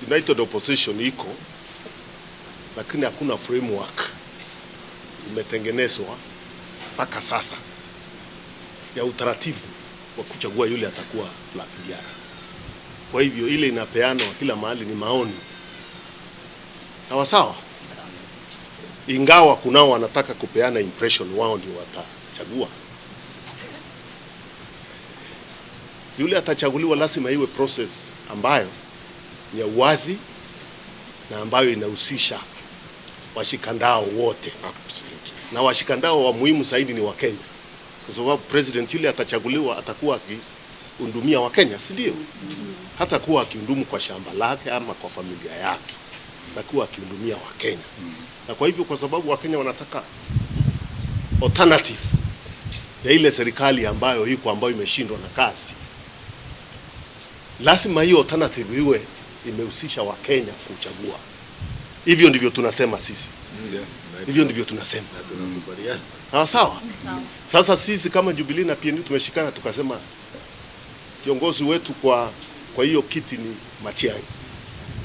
United Opposition iko, lakini hakuna framework imetengenezwa mpaka sasa ya utaratibu wa kuchagua yule atakuwa flag bearer. Kwa hivyo ile inapeanwa kila mahali ni maoni. Sawa sawa. Ingawa kunao wanataka kupeana impression wao ndio watachagua. Yule atachaguliwa lazima iwe process ambayo ni ya uwazi na ambayo inahusisha washikandao wote. Na washikandao wa muhimu zaidi ni Wakenya. Kwa sababu president yule atachaguliwa atakuwa akihudumia Wakenya, si ndio? Hata kuwa akihudumu kwa shamba lake ama kwa familia yake, atakuwa akihudumia Wakenya. Na kwa hivyo kwa sababu Wakenya wanataka alternative ya ile serikali ambayo imeshindwa na kazi, lazima hiyo alternative iwe imehusisha Wakenya kuchagua. Hivyo ndivyo tunasema sisi. Hivyo ndivyo tunasema. Sawa. Sasa sisi kama Jubilee na PNU tumeshikana tukasema kiongozi wetu kwa hiyo kiti ni Matiang'i.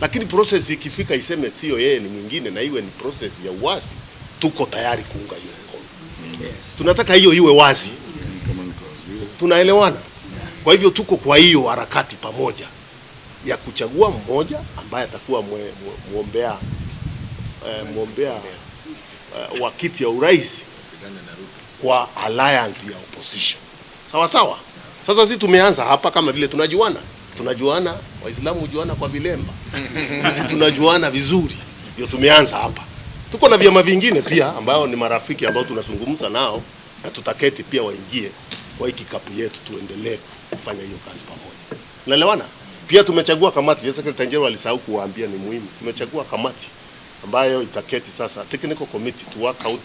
Lakini process ikifika iseme sio yeye ni mwingine na iwe ni process ya uwazi, tuko tayari kuunga hiyo mkono. Tunataka hiyo iwe wazi. Tunaelewana. Kwa hivyo tuko kwa hiyo harakati pamoja ya kuchagua mmoja ambaye atakuwa muombea wa kiti ya urais kwa alliance ya opposition. Sawa sawa. Sasa sisi tumeanza hapa kama vile tunajuana, Waislamu hujuana kwa vilemba. Sisi tunajuana vizuri. Ndio tumeanza hapa. Tuko na vyama vingine pia ambao ni marafiki ambao tunazungumza nao na tutaketi pia waingie kwa hiki kapu yetu tuendelee kufanya hiyo kazi pamoja. Unaelewana? Pia tumechagua kamati. Yes, Secretary General alisahau kuwaambia ni muhimu. Tumechagua kamati ambayo itaketi sasa technical committee to work out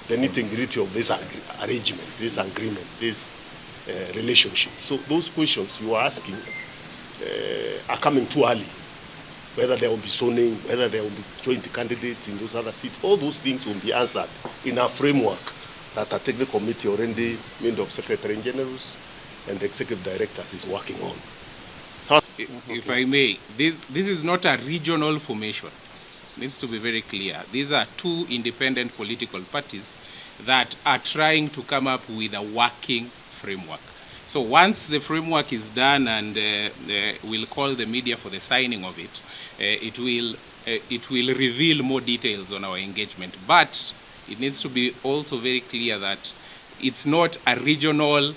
the nitty-gritty of this arrangement, this agreement, this relationship. So those questions you are asking are coming too early. Whether there will be zoning, whether there will be joint candidates in those other seats, all those things will be answered in a framework that a technical committee already made of Secretary Generals and Executive Directors is working on. If I may, this is not a regional formation. It needs to be very clear. These are two independent political parties that are trying to come up with a working framework. So once the framework is done and we'll call the media for the signing of it, it will reveal more details on our engagement. But it needs to be also very clear that it's not a regional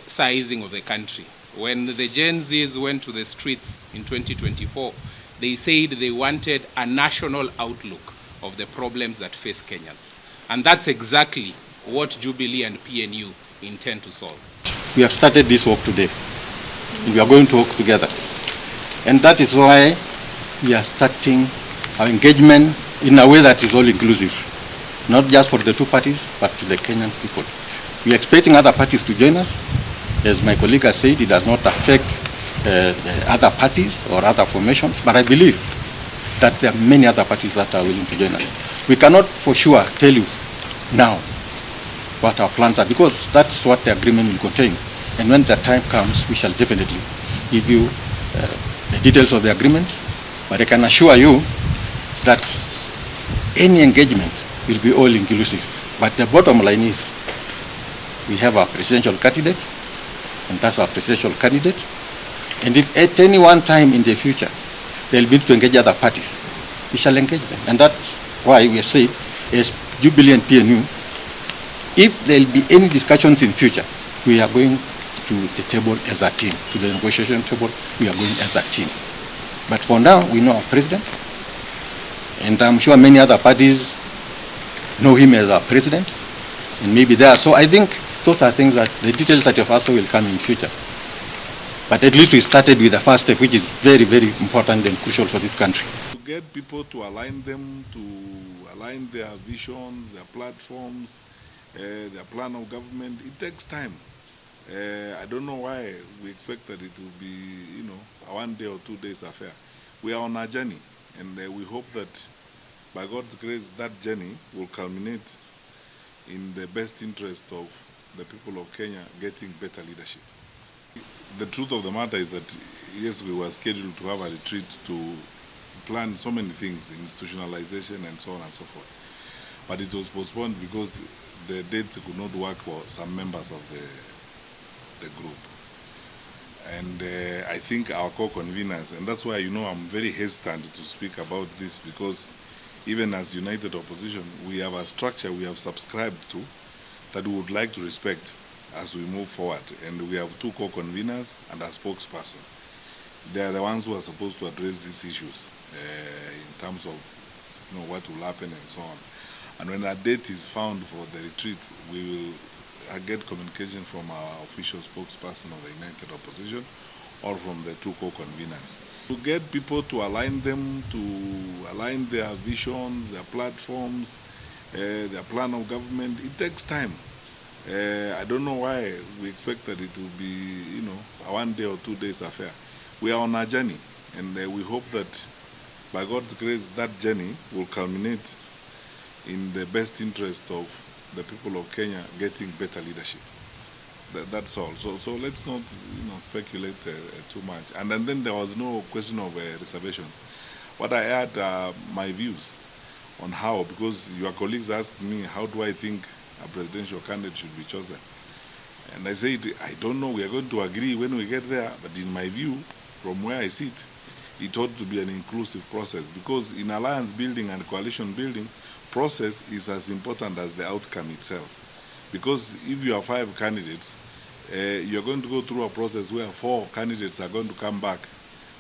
sizing of the country. When the Gen Zs went to the streets in 2024, they said they wanted a national outlook of the problems that face Kenyans. And that's exactly what Jubilee and PNU intend to solve. We have started this work today, and we are going to work together. And that is why we are starting our engagement in a way that is all-inclusive, not just for the two parties, but to the Kenyan people. We are expecting other parties to join us. As my colleague has said, it does not affect the other parties or other formations, but I believe that there are many other parties that are willing to join us. We cannot for sure tell you now what our plans are, because that's what the agreement will contain. And when the time comes, we shall definitely give you the details of the agreement. But I can assure you that any engagement will be all-inclusive. But the bottom line is we have our presidential candidate, and that's our presidential candidate. And if at any one time in the future they'll be to engage other parties, we shall engage them. And that's why we say, as Jubilee and PNU, if there'll be any discussions in future, we are going to the table as a team, to the negotiation table, we are going as a team. But for now, we know our president, and I'm sure many other parties know him as our president, and maybe there. So I think those are things that the details that you've asked will come in future. But at least we started with the first step, which is very, very important and crucial for this country. To get people to align them, to align their visions, their platforms, their plan of government, it takes time. I don't know why we expect that it will be, a 1 day or 2 days affair. We are on a journey, and we hope that by God's grace, that journey will culminate in the best interests of the people of Kenya getting better leadership. the truth of the matter is that, yes, we were scheduled to have a retreat to plan so many things, institutionalization and so on and so forth. But it was postponed because the dates could not work for some members of the group. And I think our co-conveners, and that's why, you know, I'm very hesitant to speak about this, because even as United Opposition, we have a structure we have subscribed to that we would like to respect as we move forward. And we have two co-conveners and a spokesperson. They are the ones who are supposed to address these issues in terms of, you know, what will happen and so on. And when a date is found for the retreat, we will get communication from our official spokesperson of the United Opposition or from the two co-conveners. To get people to align them, to align their visions, their platforms, their plan of government, it takes time. I don't know why we expect that it will be, you know, a 1 day or 2 days affair. We are on a journey, and we hope that by God's grace, that journey will culminate in the best interests of the people of Kenya getting better leadership. That's all. So let's not, you know, speculate too much. And then there was no question of reservations. What I had my views on how, because your colleagues asked me, how do I think a presidential candidate should be chosen? And I said, I don't know, we are going to agree when we get there, but in my view, from where I sit, it ought to be an inclusive process, because in alliance building and coalition building, process is as important as the outcome itself. Because if you have 5 candidates, you're going to go through a process where 4 candidates are going to come back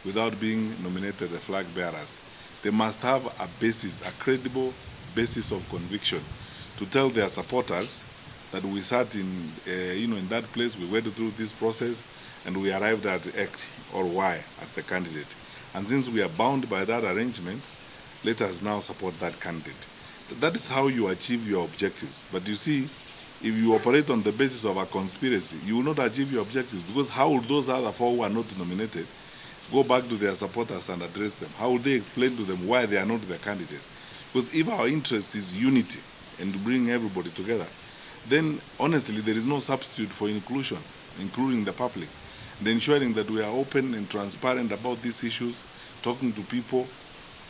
without being nominated the flag bearers. They must have a basis, a credible basis of conviction to tell their supporters that we sat in, you know, in that place, we went through this process, and we arrived at X or Y as the candidate. And since we are bound by that arrangement, let us now support that candidate. That is how you achieve your objectives. But you see, if you operate on the basis of a conspiracy, you will not achieve your objectives, because how will those other 4 who are not nominated go back to their supporters and address them? How will they explain to them why they are not the candidate? Because if our interest is unity and to bring everybody together, then honestly there is no substitute for inclusion, including the public, and ensuring that we are open and transparent about these issues, talking to people.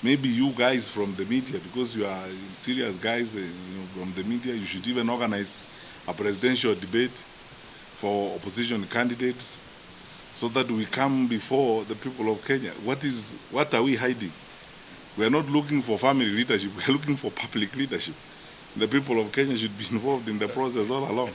Maybe you guys from the media, because you are serious guys, you know, from the media, you should even organize a presidential debate for opposition candidates so that we come before the people of Kenya. What are we hiding? We are not looking for family leadership, we are looking for public leadership. The people of Kenya should be involved in the process all along.